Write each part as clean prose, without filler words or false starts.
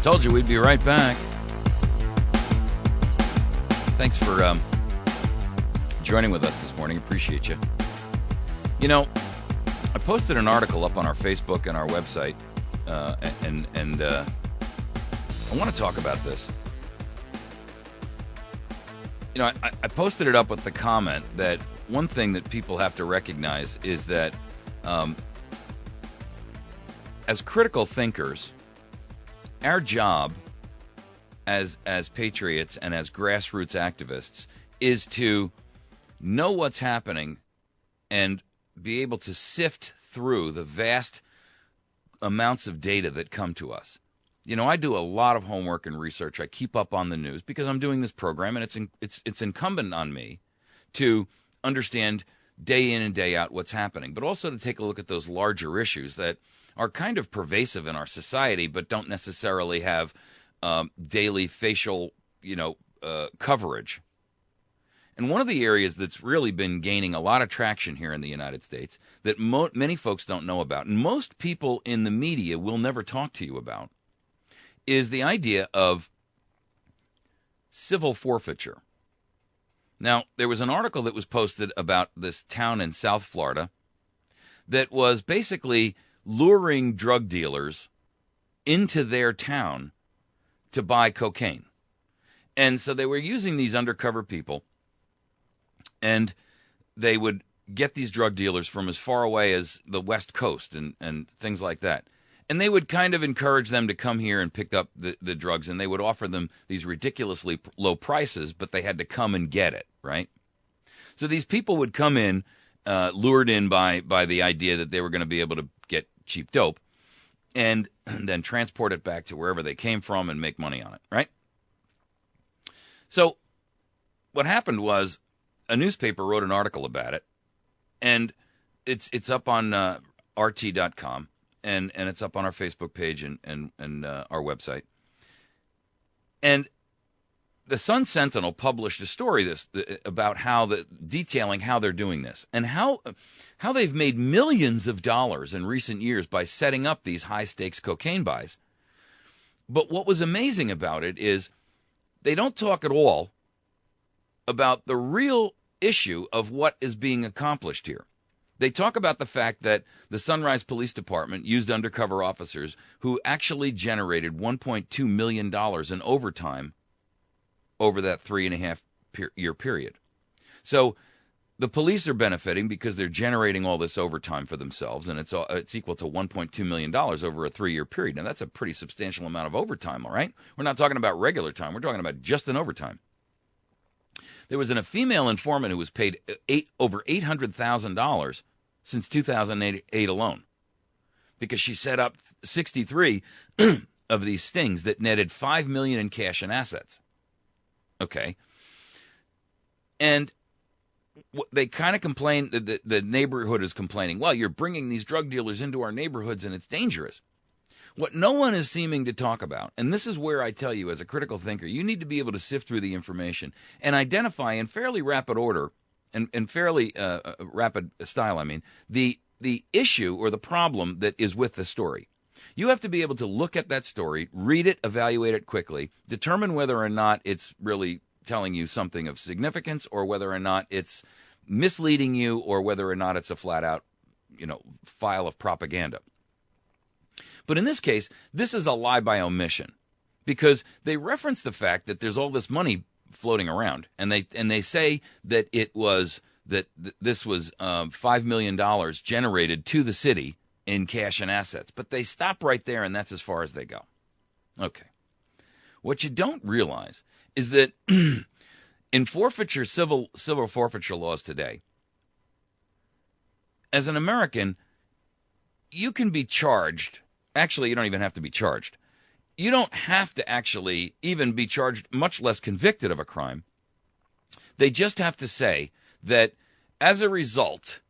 Told you we'd be right back. Thanks for joining with us this morning. Appreciate you. You know, I posted an article up on our Facebook and our website, and I want to talk about this. You know, I posted it up with the comment that one thing that people have to recognize is that as critical thinkers, our job as patriots and as grassroots activists is to know what's happening and be able to sift through the vast amounts of data that come to us. You know, I do a lot of homework and research. I keep up on the news because I'm doing this program, and it's incumbent on me to understand day in and day out what's happening, but also to take a look at those larger issues that are kind of pervasive in our society, but don't necessarily have daily facial, coverage. And one of the areas that's really been gaining a lot of traction here in the United States that many folks don't know about, and most people in the media will never talk to you about, is the idea of civil forfeiture. Now, there was an article that was posted about this town in South Florida that was basically luring drug dealers into their town to buy cocaine. And so they were using these undercover people, and they would get these drug dealers from as far away as the West Coast and things like that. And they would kind of encourage them to come here and pick up the drugs, and they would offer them these ridiculously low prices, but they had to come and get it, right? So these people would come in, lured in by the idea that they were going to be able to get cheap dope, and then transport it back to wherever they came from and make money on it, right? So what happened was a newspaper wrote an article about it, and it's up on RT.com, and it's up on our Facebook page and our website. And the Sun Sentinel published a story about detailing how they're doing this and how they've made millions of dollars in recent years by setting up these high-stakes cocaine buys. But what was amazing about it is they don't talk at all about the real issue of what is being accomplished here. They talk about the fact that the Sunrise Police Department used undercover officers who actually generated $1.2 million in overtime over that 3.5-year period. So the police are benefiting because they're generating all this overtime for themselves, and it's equal to $1.2 million over a 3-year period. Now, that's a pretty substantial amount of overtime, all right? We're not talking about regular time. We're talking about just an overtime. There was a female informant who was paid over $800,000 since 2008 alone because she set up 63 of these stings that netted $5 million in cash and assets. Okay. And they kind of complain, the neighborhood is complaining, well, you're bringing these drug dealers into our neighborhoods and it's dangerous. What no one is seeming to talk about, and this is where I tell you as a critical thinker, you need to be able to sift through the information and identify in fairly rapid order and fairly rapid style, the issue or the problem that is with the story. You have to be able to look at that story, read it, evaluate it quickly, determine whether or not it's really telling you something of significance or whether or not it's misleading you or whether or not it's a flat-out, file of propaganda. But in this case, this is a lie by omission because they reference the fact that there's all this money floating around, and they say that this was $5 million generated to the city in cash and assets. But they stop right there, and that's as far as they go. Okay. What you don't realize is that in forfeiture, civil forfeiture laws today, as an American, you can be charged. Actually, you don't even have to be charged. You don't have to actually even be charged, much less convicted of a crime. They just have to say that as a result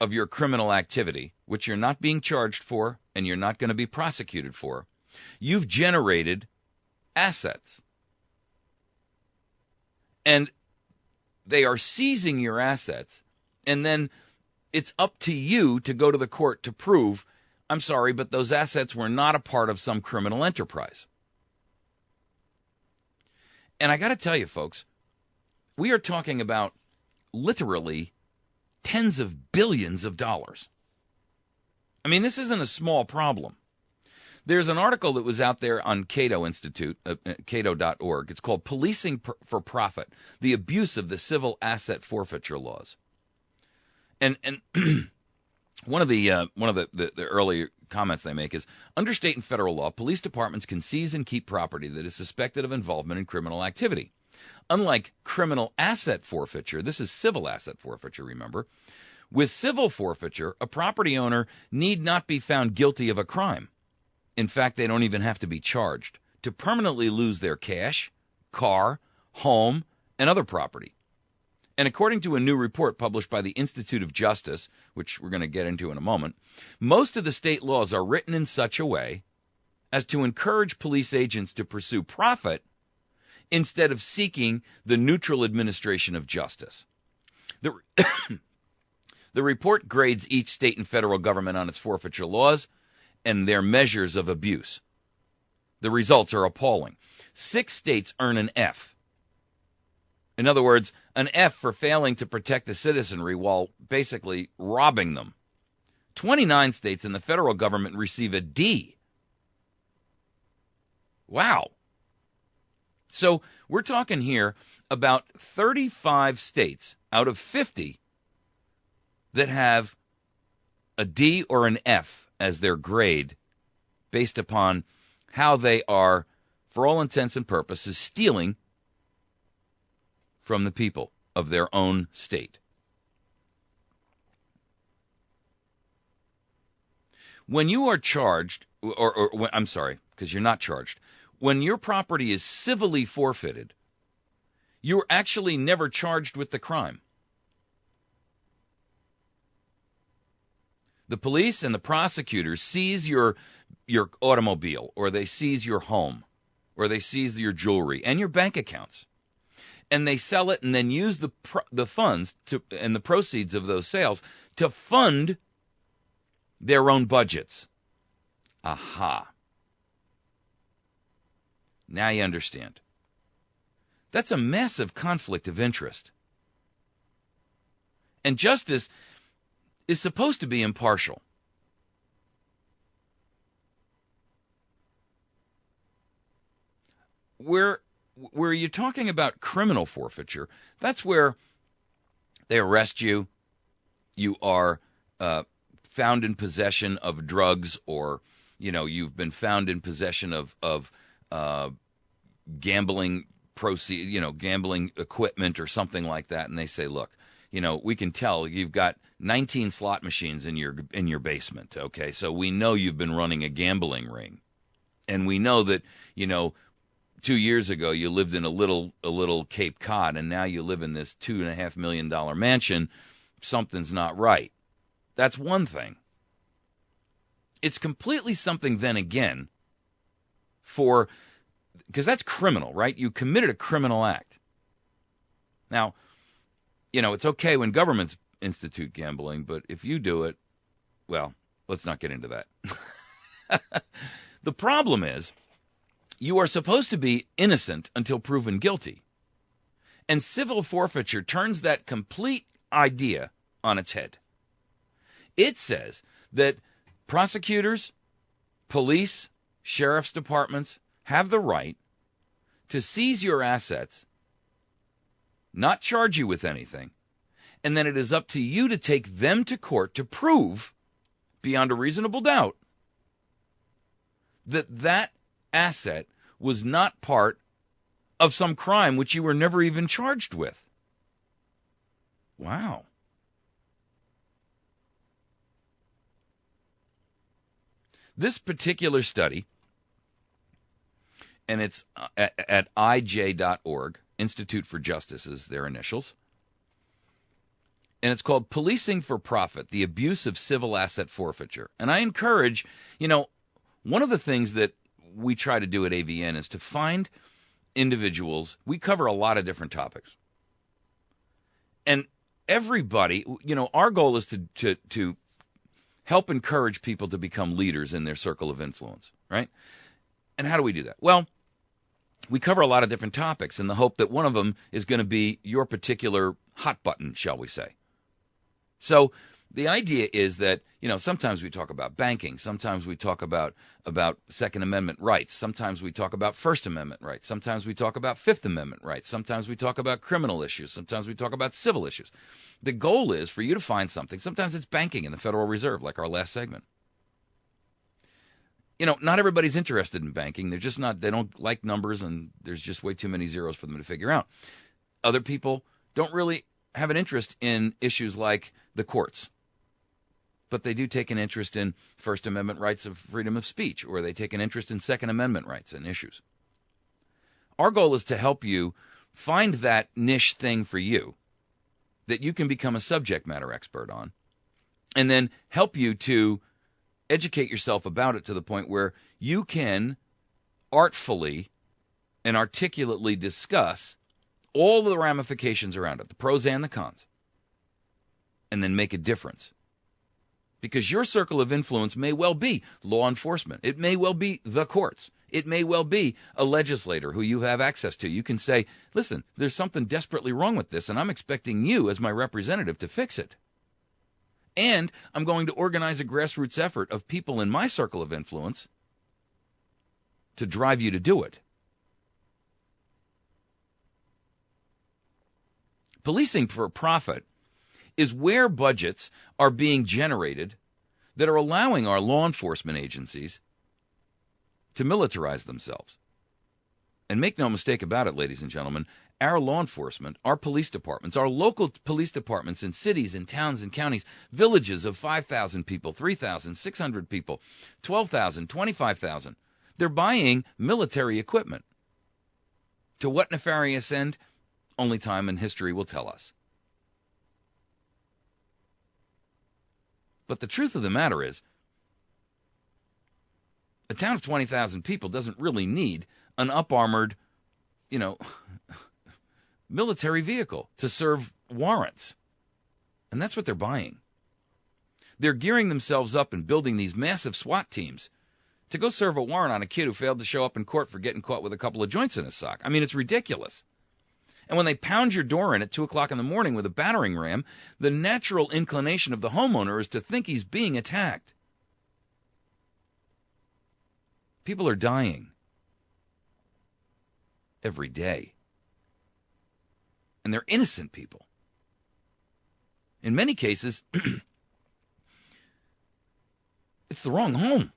of your criminal activity, which you're not being charged for and you're not going to be prosecuted for, you've generated assets. And they are seizing your assets, and then it's up to you to go to the court to prove I'm sorry, but those assets were not a part of some criminal enterprise. And I got to tell you, folks, we are talking about literally tens of billions of dollars. I mean, this isn't a small problem. There's an article that was out there on Cato Institute, Cato.org. It's called Policing for Profit, the Abuse of the Civil Asset Forfeiture Laws. And one of the early comments they make is, under state and federal law, police departments can seize and keep property that is suspected of involvement in criminal activity. Unlike criminal asset forfeiture, this is civil asset forfeiture, remember. With civil forfeiture, a property owner need not be found guilty of a crime. In fact, they don't even have to be charged to permanently lose their cash, car, home, and other property. And according to a new report published by the Institute of Justice, which we're going to get into in a moment, most of the state laws are written in such a way as to encourage police agents to pursue profit instead of seeking the neutral administration of justice. The report grades each state and federal government on its forfeiture laws and their measures of abuse. The results are appalling. 6 states earn an F. In other words, an F for failing to protect the citizenry while basically robbing them. 29 states in the federal government receive a D. Wow. So we're talking here about 35 states out of 50 that have a D or an F as their grade based upon how they are, for all intents and purposes, stealing from the people of their own state. When you are charged, I'm sorry, because you're not charged, when your property is civilly forfeited, you're actually never charged with the crime. The police and the prosecutors seize your automobile, or they seize your home, or they seize your jewelry and your bank accounts. And they sell it and then use the funds and the proceeds of those sales to fund their own budgets. Aha. Now you understand. That's a massive conflict of interest. And justice is supposed to be impartial. Where you're talking about criminal forfeiture, that's where they arrest you, you are found in possession of drugs, or you've been found in possession of gambling gambling equipment or something like that, and they say, look, we can tell you've got 19 slot machines in your basement, okay? So we know you've been running a gambling ring. And we know that, 2 years ago you lived in a little Cape Cod, and now you live in this $2.5 million mansion. Something's not right. That's one thing. It's completely something then again because that's criminal, right? You committed a criminal act. Now, it's okay when governments institute gambling, but if you do it, well, let's not get into that. The problem is, you are supposed to be innocent until proven guilty. And civil forfeiture turns that complete idea on its head. It says that prosecutors, police, sheriff's departments have the right to seize your assets, not charge you with anything, and then it is up to you to take them to court to prove, beyond a reasonable doubt, that asset was not part of some crime which you were never even charged with. Wow. This particular study, and it's at IJ.org, Institute for Justice is their initials, and it's called Policing for Profit, the Abuse of Civil Asset Forfeiture. And I encourage, one of the things that we try to do at AVN is to find individuals. We cover a lot of different topics. And everybody, our goal is to help encourage people to become leaders in their circle of influence, right? And how do we do that? Well, we cover a lot of different topics in the hope that one of them is going to be your particular hot button, shall we say. So the idea is that, sometimes we talk about banking. Sometimes we talk about Second Amendment rights. Sometimes we talk about First Amendment rights. Sometimes we talk about Fifth Amendment rights. Sometimes we talk about criminal issues. Sometimes we talk about civil issues. The goal is for you to find something. Sometimes it's banking in the Federal Reserve, like our last segment. Not everybody's interested in banking. They're just not, they don't like numbers, and there's just way too many zeros for them to figure out. Other people don't really have an interest in issues like the courts, but they do take an interest in First Amendment rights of freedom of speech, or they take an interest in Second Amendment rights and issues. Our goal is to help you find that niche thing for you that you can become a subject matter expert on, and then help you to educate yourself about it to the point where you can artfully and articulately discuss all the ramifications around it, the pros and the cons, and then make a difference. Because your circle of influence may well be law enforcement. It may well be the courts. It may well be a legislator who you have access to. You can say, listen, there's something desperately wrong with this, and I'm expecting you as my representative to fix it. And I'm going to organize a grassroots effort of people in my circle of influence to drive you to do it. Policing for profit is where budgets are being generated that are allowing our law enforcement agencies to militarize themselves. And make no mistake about it, ladies and gentlemen, our law enforcement, our police departments, our local police departments in cities and towns and counties, villages of 5,000 people, 3,600 people, 12,000, 25,000, they're buying military equipment. To what nefarious end? Only time and history will tell us. But the truth of the matter is, a town of 20,000 people doesn't really need an up-armored, military vehicle to serve warrants. And that's what they're buying. They're gearing themselves up and building these massive SWAT teams to go serve a warrant on a kid who failed to show up in court for getting caught with a couple of joints in his sock. I mean, it's ridiculous. And when they pound your door in at 2 o'clock in the morning with a battering ram, the natural inclination of the homeowner is to think he's being attacked. People are dying every day. And they're innocent people. In many cases, it's the wrong home.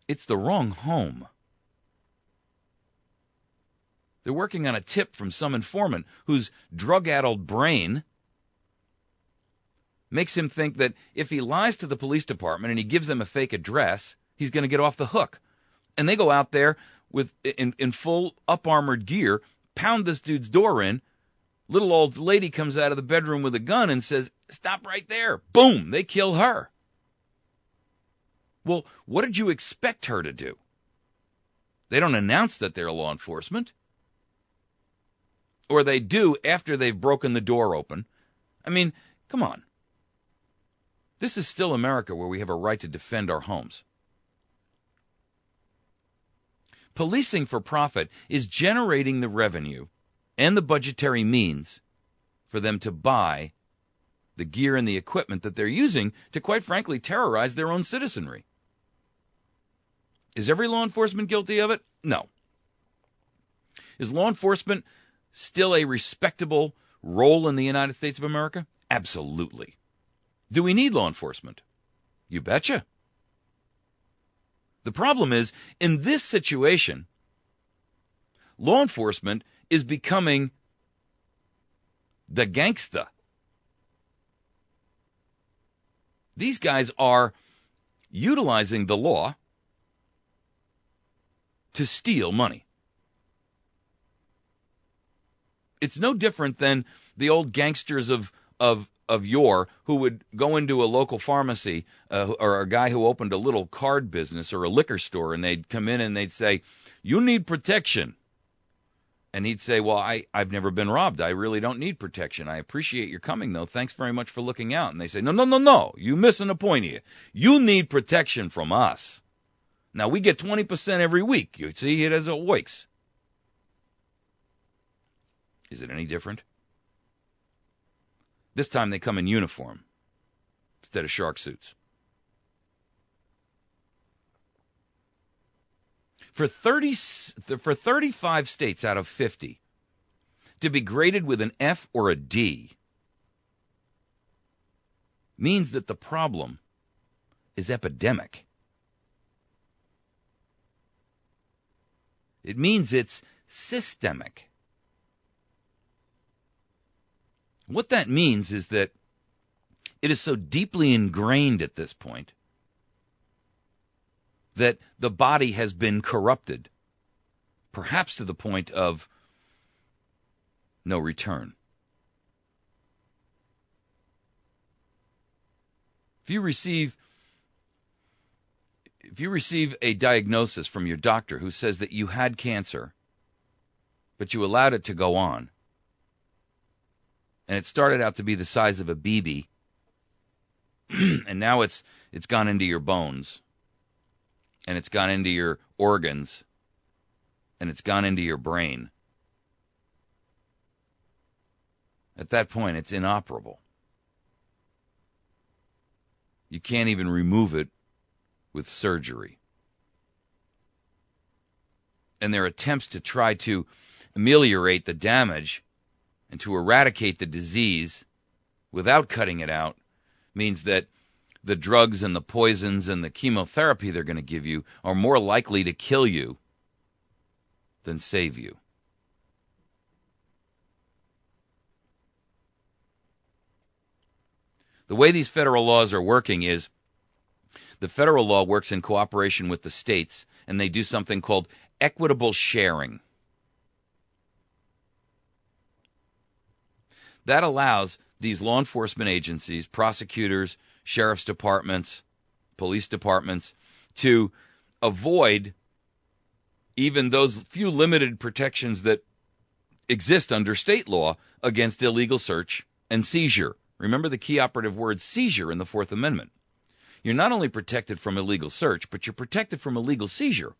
It's the wrong home. They're working on a tip from some informant whose drug-addled brain makes him think that if he lies to the police department and he gives them a fake address, he's going to get off the hook. And they go out there in full up-armored gear, pound this dude's door in. Little old lady comes out of the bedroom with a gun and says, "Stop right there." Boom, they kill her. Well, what did you expect her to do? They don't announce that they're law enforcement. Or they do after they've broken the door open. I mean, come on. This is still America where we have a right to defend our homes. Policing for profit is generating the revenue and the budgetary means for them to buy the gear and the equipment that they're using to, quite frankly, terrorize their own citizenry. Is every law enforcement guilty of it? No. Is law enforcement still a respectable role in the United States of America? Absolutely. Do we need law enforcement? You betcha. The problem is, in this situation, law enforcement is becoming the gangsta. These guys are utilizing the law to steal money. It's no different than the old gangsters of yore who would go into a local pharmacy or a guy who opened a little card business or a liquor store, and they'd come in and they'd say, "You need protection. And he'd say, well, I've never been robbed. I really don't need protection. I appreciate your coming, though. Thanks very much for looking out. And they say, no. You're missing the point here. You need protection from us. Now, we get 20% every week. You see it as it works. Is it any different? This time they come in uniform instead of shark suits. For 35 states out of 50 to be graded with an F or a D means that the problem is epidemic. It means it's systemic. What that means is that it is so deeply ingrained at this point that the body has been corrupted, perhaps to the point of no return. If you receive a diagnosis from your doctor who says that you had cancer, but you allowed it to go on, and it started out to be the size of a BB, and now it's gone into your bones, and it's gone into your organs, and it's gone into your brain. At that point, it's inoperable. You can't even remove it with surgery. And their attempts to try to ameliorate the damage and to eradicate the disease without cutting it out means that the drugs and the poisons and the chemotherapy they're going to give you are more likely to kill you than save you. The way these federal laws are working is the federal law works in cooperation with the states, and they do something called equitable sharing. That allows these law enforcement agencies, prosecutors, sheriff's departments, police departments, to avoid even those few limited protections that exist under state law against illegal search and seizure. Remember the key operative word seizure in the Fourth Amendment. You're not only protected from illegal search, but you're protected from illegal seizure.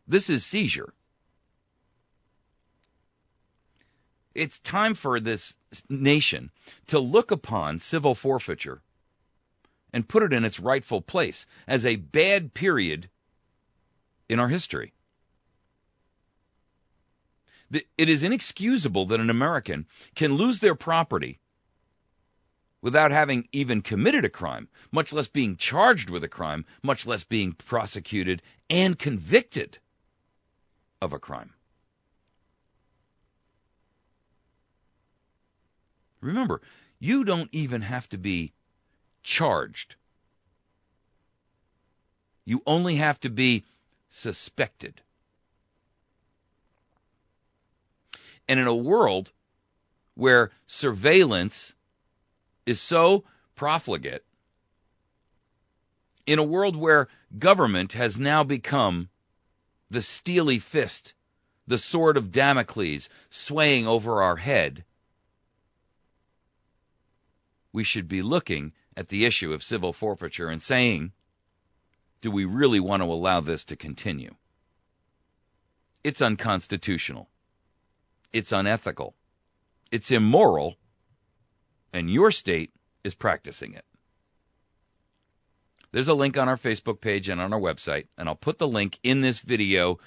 This is seizure. It's time for this nation to look upon civil forfeiture and put it in its rightful place as a bad period in our history. It is inexcusable that an American can lose their property without having even committed a crime, much less being charged with a crime, much less being prosecuted and convicted of a crime. Remember, you don't even have to be charged. You only have to be suspected. And in a world where surveillance is so profligate, in a world where government has now become the steely fist, the sword of Damocles swaying over our head, we should be looking at the issue of civil forfeiture and saying, do we really want to allow this to continue? It's unconstitutional. It's unethical. It's immoral. And your state is practicing it. There's a link on our Facebook page and on our website, and I'll put the link in this video's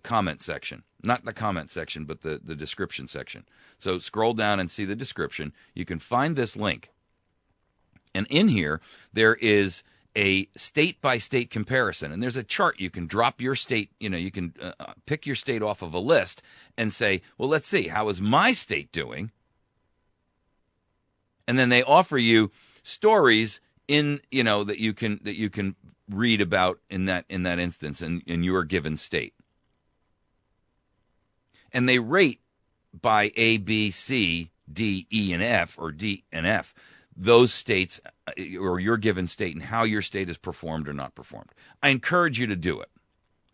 comment section. Not the comment section, but the description section. So scroll down and see the description. You can find this link. And in here, there is a state-by-state comparison. And there's a chart. You can drop your state, you can pick your state off of a list and say, well, let's see, how is my state doing? And then they offer you stories that you can read about in that instance in your given state. And they rate by A, B, C, D, E, and F, or D and F, those states or your given state and how your state has performed or not performed. I encourage you to do it.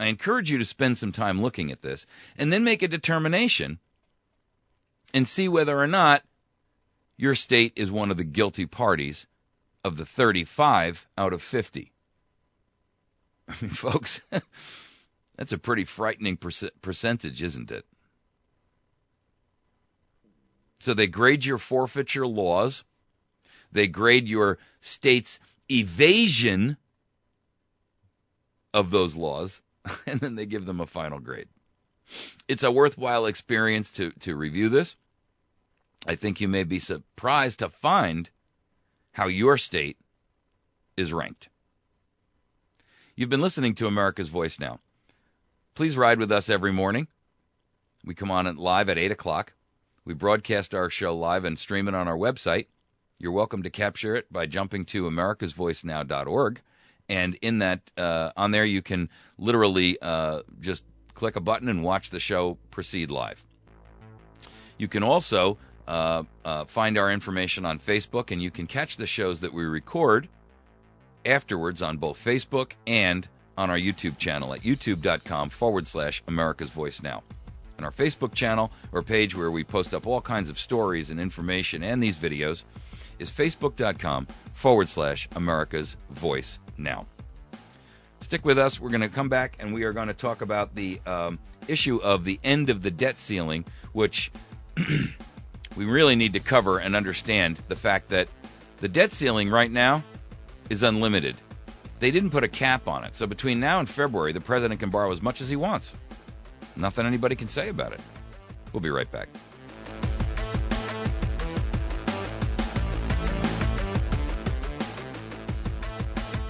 I encourage you to spend some time looking at this and then make a determination and see whether or not your state is one of the guilty parties of the 35 out of 50. I mean, folks, that's a pretty frightening percentage, isn't it? So they grade your forfeiture laws. They grade your state's evasion of those laws, and then they give them a final grade. It's a worthwhile experience to review this. I think you may be surprised to find how your state is ranked. You've been listening to America's Voice Now. Please ride with us every morning. We come on live at 8 o'clock. We broadcast our show live and stream it on our website. You're welcome to capture it by jumping to americasvoicenow.org. And in that, on there, you can literally just click a button and watch the show proceed live. You can also find our information on Facebook, and you can catch the shows that we record afterwards on both Facebook and on our YouTube channel at youtube.com/America's Voice Now. And our Facebook channel, or page where we post up all kinds of stories and information and these videos, is facebook.com/America's Voice Now. Stick with us. We're going to come back and we are going to talk about the issue of the end of the debt ceiling, which we really need to cover and understand the fact that the debt ceiling right now is unlimited. They didn't put a cap on it. So between now and February, the president can borrow as much as he wants. Nothing anybody can say about it. We'll be right back.